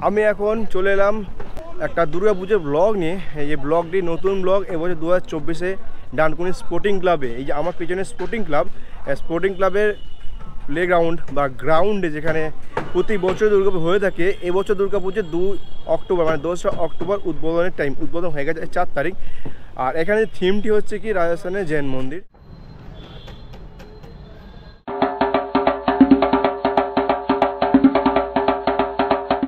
আমি এখন চলে এলাম একটা দুর্গাপুজোর ব্লগ নিয়ে। এই যে ব্লগটি নতুন ব্লগ এবছর 2024-এ ডানকুনি স্পোর্টিং ক্লাবে, এই যে আমার পিছনে স্পোর্টিং ক্লাবের প্লেগ্রাউন্ড বা গ্রাউন্ডে যেখানে প্রতি বছর দুর্গাপুজো হয়ে থাকে, এবছর দুর্গাপুজো 2 অক্টোবর মানে 2রা অক্টোবর উদ্বোধনের টাইম, উদ্বোধন হয়ে গেছে 4 তারিখ। আর এখানে থিমটি হচ্ছে কি রাজস্থানের জৈন মন্দির।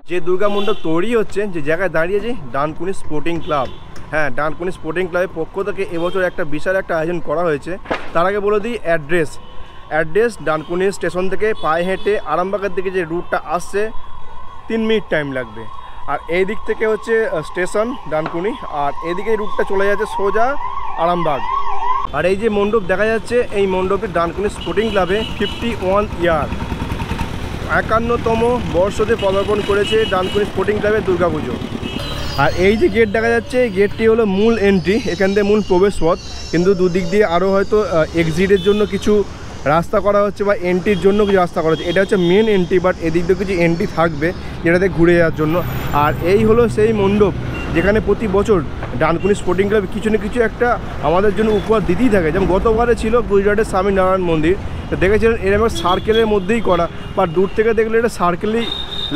যে দুর্গা মণ্ডপ তৈরি হচ্ছে, যে জায়গায় দাঁড়িয়েছি ডানকুনি স্পোর্টিং ক্লাব। হ্যাঁ, ডানকুনি স্পোর্টিং ক্লাবের পক্ষ থেকে এবছর একটা বিশাল একটা আয়োজন করা হয়েছে। তার আগে বলে দিই অ্যাড্রেস ডানকুনি স্টেশন থেকে পায়ে হেঁটে আরামবাগের দিকে যে রুটটা আসছে 3 মিনিট টাইম লাগবে। আর এই দিক থেকে হচ্ছে স্টেশন ডানকুনি, আর এদিকে রুটটা চলে যাচ্ছে সোজা আরামবাগ। আর এই যে মণ্ডপ দেখা যাচ্ছে, এই মণ্ডপটি ডানকুনি স্পোর্টিং ক্লাবে 51 ইয়ার 51তম বর্ষতে পদার্পণ করেছে ডানকুনি স্পোর্টিং ক্লাবের দুর্গাপুজো। আর এই যে গেট দেখা যাচ্ছে, এই গেটটি হলো মূল এন্ট্রি, এখান থেকে মূল প্রবেশ পথ। কিন্তু দুদিক দিয়ে আরও হয়তো এক্সিটের জন্য কিছু রাস্তা করা হচ্ছে বা এন্ট্রির জন্য কিছু রাস্তা করা হচ্ছে। এটা হচ্ছে মেন এন্ট্রি, বাট এদিক দিয়ে কিছু এন্ট্রি থাকবে যেটাতে ঘুরে যাওয়ার জন্য। আর এই হলো সেই মণ্ডপ যেখানে প্রতি বছর ডানকুনি স্পোর্টিং ক্লাব কিছু না কিছু একটা আমাদের জন্য উপহার দিতেই থাকে। যেমন গতবারে ছিল গুজরাটের স্বামীনারায়ণ মন্দির, তো দেখেছিলেন এরকম সার্কেলের মধ্যেই করা, বা দূর থেকে দেখলে এটা সার্কেলেই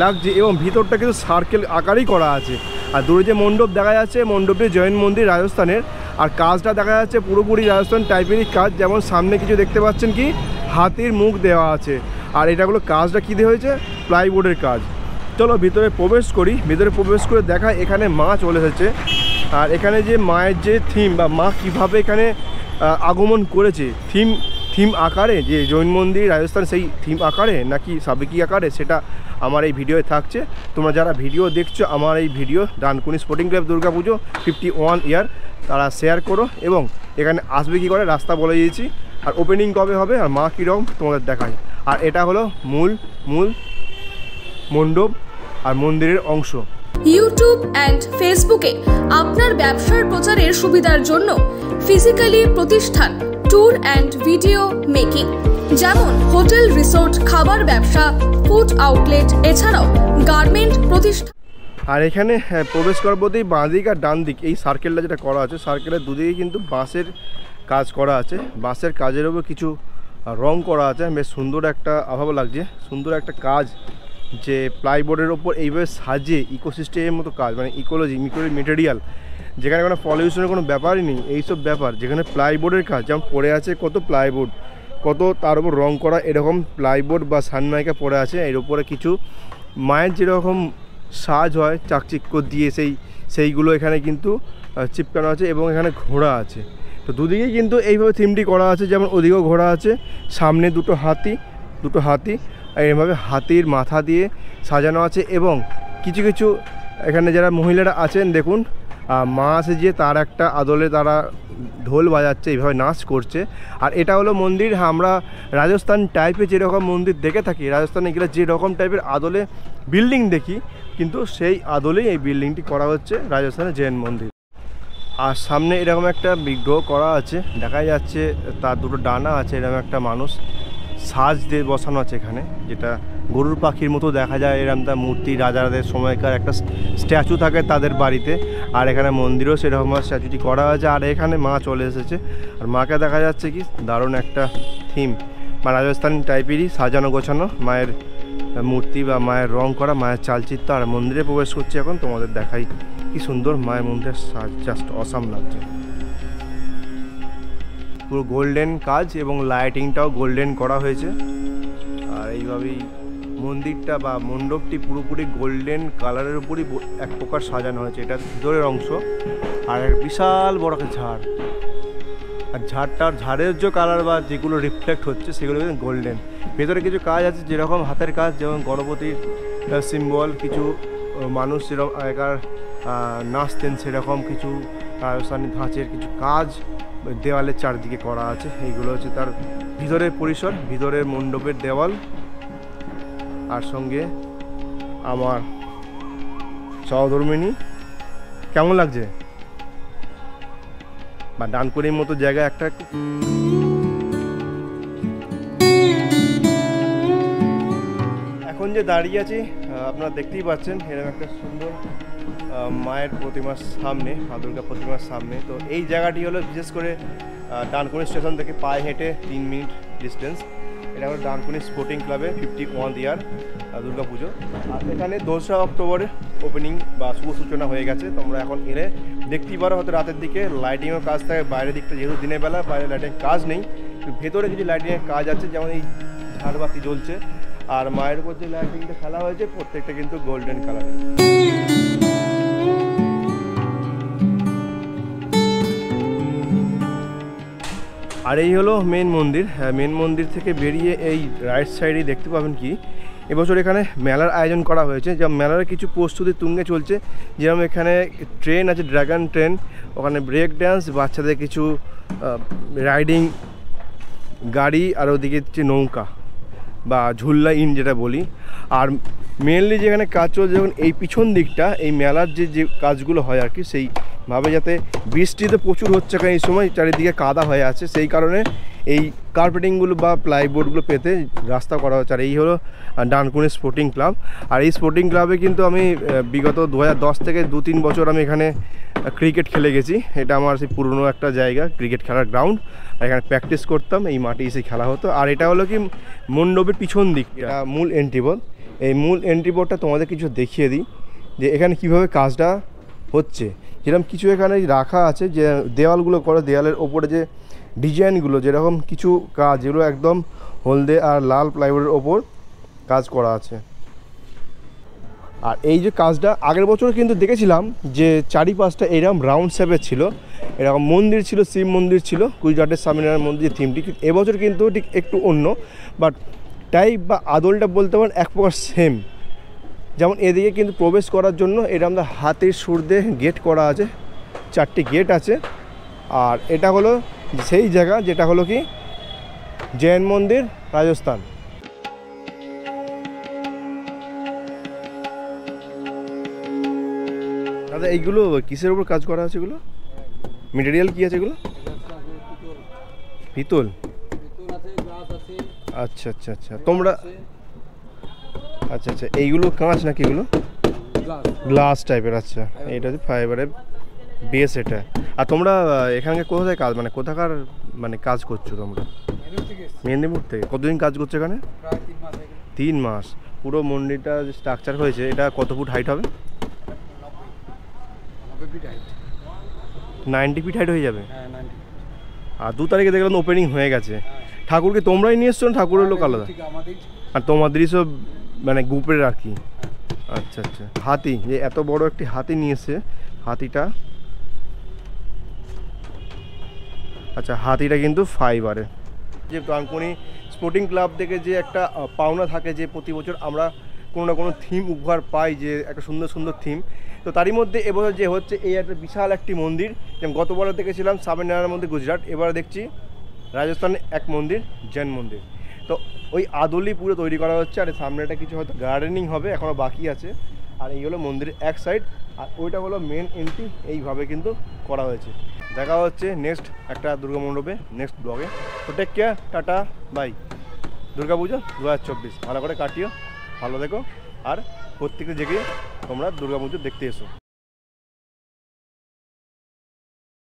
লাগছে এবং ভিতরটা কিন্তু সার্কেল আকারেই করা আছে। আর দূরে যে মণ্ডপ দেখা যাচ্ছে, মণ্ডপটি জৈন মন্দির রাজস্থানের। আর কাজটা দেখা যাচ্ছে পুরোপুরি রাজস্থান টাইপেরই কাজ। যেমন সামনে কিছু দেখতে পাচ্ছেন কি হাতির মুখ দেওয়া আছে, আর এটাগুলো কাজটা কী দিয়ে হয়েছে, প্লাইবোর্ডের কাজ। চলো ভিতরে প্রবেশ করি। ভিতরে প্রবেশ করে দেখা এখানে মা চলে এসেছে। আর এখানে যে মায়ের যে থিম বা মা কীভাবে এখানে আগমন করেছে, থিম আকারে, যে জৈন মন্দির রাজস্থান সেই থিম আকারে নাকি সাবেকি আকারে, সেটা আমার এই ভিডিওয়ে থাকছে। তোমরা যারা ভিডিও দেখছো আমার এই video Dankuni sporting club Durga Puja 51 ইয়ার, তারা শেয়ার করো এবং এখানে আসবে কী করে রাস্তা বলে দিয়েছি, আর ওপেনিং কবে হবে আর মা কীরকম তোমাদের দেখায়। আর এটা হলো মূল মণ্ডপ আর মন্দিরের অংশ। ইউটিউব অ্যান্ড ফেসবুকে আপনার ব্যবসার প্রচারের সুবিধার জন্য ফিজিক্যালি প্রতিষ্ঠান ট্যুর অ্যান্ড ভিডিও মেকিং, যেমন হোটেল, রিসোর্ট, খাবার ব্যবসা, ফুড আউটলেট, এছাড়াও গার্মেন্ট প্রতিষ্ঠান। আর এখানে প্রবেশ করার পথেই বাঁ দিক আর ডান দিক এই সার্কেলটা যেটা করা আছে, সার্কেলের দুদিকে কিন্তু বাঁশের কাজ করা আছে। বাঁশের কাজের উপর কিছু রং করা আছে, বেশ সুন্দর একটা অভাব লাগছে, সুন্দর একটা কাজ, যে প্লাইবোর্ডের ওপর এইভাবে সাজিয়ে ইকোসিস্টেমের মতো কাজ, মানে ইকোলজি মেটেরিয়াল, যেখানে কোনো পলিউশনের কোনো ব্যাপারই নেই, এইসব ব্যাপার। যেখানে প্লাইবোর্ডের কাজ যেমন পড়ে আছে, কত প্লাইবোর্ড, কত তার উপর রং করা এরকম প্লাইবোর্ড বা সানমাইকা পড়ে আছে। এর উপরে কিছু মায়ের যেরকম সাজ হয় চাকচিক্য দিয়ে সেইগুলো এখানে কিন্তু চিপকানো আছে, এবং এখানে ঘোড়া আছে। তো দুদিকেই কিন্তু এইভাবে থিমটি করা আছে, যেমন ওদিকেও ঘোড়া আছে, সামনে দুটো হাতি এইভাবে হাতির মাথা দিয়ে সাজানো আছে। এবং কিছু এখানে যারা মহিলারা আছেন দেখুন, মা সেজে তার একটা আদলে তারা ঢোল বাজাচ্ছে, এইভাবে নাচ করছে। আর এটা হলো মন্দির। আমরা রাজস্থান টাইপে যেরকম মন্দির দেখে থাকি, রাজস্থানে গেলে যেরকম টাইপের আদলে বিল্ডিং দেখি, কিন্তু সেই আদলেই এই বিল্ডিংটি করা হচ্ছে রাজস্থানের জৈন মন্দির। আর সামনে এরকম একটা বিগ্রহ করা আছে, দেখা যাচ্ছে তার দুটো ডানা আছে, এরকম একটা মানুষ সাজ দিয়ে বসানো আছে এখানে, যেটা গরুর পাখির মতো দেখা যায়। এরকম তার মূর্তি, রাজাদের সময়কার একটা স্ট্যাচু থাকে তাদের বাড়িতে, আর এখানে মন্দিরেও সেরকম স্ট্যাচুটি করা আছে। আর এখানে মা চলে এসেছে, আর মাকে দেখা যাচ্ছে কি দারুণ একটা থিম বা রাজস্থান টাইপেরই সাজানো গোছানো মায়ের মূর্তি বা মায়ের রং করা, মায়ের চালচিত্র। আর মন্দিরে প্রবেশ করছে এখন, তোমাদের দেখাই কি সুন্দর মায়ের মন্দিরের সাজ, জাস্ট অসাম লাগছে। পুরো গোল্ডেন কাজ এবং লাইটিংটাও গোল্ডেন করা হয়েছে। আর এইভাবেই মন্দিরটা বা মণ্ডপটি পুরোপুরি গোল্ডেন কালারের উপরই এক প্রকার সাজানো হয়েছে। এটা ভিতরের অংশ, আর বিশাল বড় একটা ঝাড়, আর ঝাড়ের যে কালার বা যেগুলো রিফ্লেক্ট হচ্ছে সেগুলো গোল্ডেন। ভেতরে কিছু কাজ আছে যেরকম হাতের কাজ, যেমন গণপতির সিম্বল, কিছু মানুষ যেরকম আগেকার নাচতেন সেরকম কিছু রাজস্থানী ধাঁচের কিছু কাজ দেওয়ালের চারদিকে করা আছে। এইগুলো হচ্ছে তার ভিতরের পরিসর, ভিতরের মণ্ডপের দেওয়াল। আর সঙ্গে আমার সহধর্মিণী। কেমন লাগছে? বা ডানকুনির মতো জায়গা একটা। এখন যে দাঁড়িয়ে আছি আপনারা দেখতেই পাচ্ছেন এরকম একটা সুন্দর মায়ের প্রতিমার সামনে, মা দুর্গা প্রতিমার সামনে। তো এই জায়গাটি হলো বিশেষ করে ডানকুনি স্টেশন থেকে পায়ে হেঁটে 3 মিনিট ডিস্টেন্স। এটা হলো ডানকুনি স্পোর্টিং ক্লাবে 51 ইয়ার দুর্গা পুজো। আর এখানে 2রা অক্টোবরে ওপেনিং বা শুভ সূচনা হয়ে গেছে। তোমরা এখন এলে দেখতেই পারো, হয়তো রাতের দিকে লাইটিংয়ের কাজ থাকে, বাইরের দিকটা যেহেতু দিনের বেলা বাইরে লাইটিং কাজ নেই, ভেতরে কিছু লাইটিংয়ের কাজ আছে, যেমন এই ঝাড়বাতি জ্বলছে। আর মায়ের উপর যে লাইটিংটা খেলা হয়েছে প্রত্যেকটা কিন্তু গোল্ডেন কালার। আর এই হলো মেন মন্দির। হ্যাঁ, মেন মন্দির থেকে বেরিয়ে এই রাইট সাইডে দেখতে পাবেন কি এবছর এখানে মেলার আয়োজন করা হয়েছে। যেমন মেলার কিছু প্রস্তুতি তুঙ্গে চলছে, যেমন এখানে ট্রেন আছে, ড্রাগন ট্রেন, ওখানে ব্রেক ড্যান্স, বাচ্চাদের কিছু রাইডিং গাড়ি, আর ওদিকে হচ্ছে নৌকা বা ঝুল্লা ইন যেটা বলি। আর মেনলি যেখানে কাজ চলছে যখন এই পিছন দিকটা, এই মেলার যে কাজগুলো হয় আর কি, সেইভাবে যাতে বৃষ্টিতে প্রচুর হচ্ছে, কারণ এই সময় চারিদিকে কাদা হয়ে আছে, সেই কারণে এই কার্পেটিংগুলো বা প্লাইবোর্ডগুলো পেতে রাস্তা করা হচ্ছে। আর এই হলো ডানকুনি স্পোর্টিং ক্লাব। আর এই স্পোর্টিং ক্লাবে কিন্তু আমি বিগত 2010 থেকে 2-3 বছর আমি এখানে ক্রিকেট খেলে গেছি। এটা আমার সেই পুরনো একটা জায়গা, ক্রিকেট খেলার গ্রাউন্ড। এখানে প্র্যাকটিস করতাম, এই মাঠে এসে খেলা হতো। আর এটা হলো কি মণ্ডপের পিছন দিক, এটা মূল এন্ট্রি বোর্ড। এই মূল এন্ট্রি বোর্ডটা তোমাদের কিছু দেখিয়ে দিই যে এখানে কিভাবে কাজটা হচ্ছে। যেরকম কিছু এখানে রাখা আছে, যে দেওয়ালগুলো করে, দেওয়ালের ওপরে যে ডিজাইনগুলো, যেরকম কিছু কাজ যেগুলো একদম হলদে আর লাল প্লাইবোর্ডের ওপর কাজ করা আছে। আর এই যে কাজটা আগের বছর কিন্তু দেখেছিলাম যে চারিপাশটা এরকম রাউন্ড শেপের ছিল, এরকম মন্দির ছিল, শিব মন্দির ছিল, গুজরাটের স্বামীনারায়ণ মন্দিরের থিমটি। এবছর কিন্তু ঠিক একটু অন্য, বাট টাইপ বা আদলটা বলতে পারেন এক প্রকার সেম। যেমন এদিকে কিন্তু প্রবেশ করার জন্য এটা আমরা হাতের সুর দিয়ে গেট করা আছে, 4টি গেট আছে। আর এটা হলো সেই জায়গা যেটা হলো কি জৈন মন্দির, রাজস্থান। দাদা এইগুলো কিসের উপর কাজ করা আছে? এগুলো মেটেরিয়াল কি আছে? এগুলো পিতল। আচ্ছা আচ্ছা আচ্ছা, তোমরা আচ্ছা আচ্ছা, এইগুলো কাঁচ নাকি? এগুলো গ্লাস টাইপের। আচ্ছা, এটা হচ্ছে ফাইবারের বেস এটা। আর তোমরা এখানকার কোথায় কাজ, মানে কোথাকার মানে কাজ করছো তোমরা? মেদিনীপুর থেকে। কতদিন কাজ করছো এখানে? 3 মাস। পুরো মন্দিরটা যে স্ট্রাকচার হয়েছে, এটা কত ফুট হাইট হবে? 90 ফিট হাইট হয়ে যাবে। আর 2 তারিখে দেখলাম ওপেনিং হয়ে গেছে। ঠাকুরকে তোমরাই নিয়ে এসছো না ঠাকুরের লোক আলাদা? আর তোমাদেরই সব মানে গ্রুপের আর কি? আচ্ছা আচ্ছা। হাতি, যে এত বড় একটি হাতি নিয়ে এসে, হাতিটা আচ্ছা হাতিটা কিন্তু ফাইবারে। যে ডানকুনি স্পোর্টিং ক্লাব থেকে যে একটা পাওনা থাকে, যে প্রতি বছর আমরা কোনো না কোনো থিম উপহার পাই, যে একটা সুন্দর সুন্দর থিম। তো তারই মধ্যে এবছর যে হচ্ছে এই একটা বিশাল একটি মন্দির। যেমন গতবার দেখেছিলাম স্বামীনারায়ণ মন্দির গুজরাট, এবার দেখছি রাজস্থানে এক মন্দির, জৈন মন্দির। তো ওই আদলই পুরো তৈরি করা হচ্ছে। আর সামনেটা কিছু হয়তো গার্ডেনিং হবে, এখনও বাকি আছে। আর এই হলো মন্দিরের এক সাইড, আর ওইটা হলো মেন এন্ট্রি। এইভাবে কিন্তু করা হয়েছে। দেখা হচ্ছে নেক্সট একটা দুর্গা মণ্ডপে, নেক্সট ব্লগে। তো take care, tata, bye. Durga Puja 2024 ভালো করে কাটিও, ভালো দেখো। আর প্রত্যেকটা জায়গায় তোমরা দুর্গা পুজো দেখতে এসো।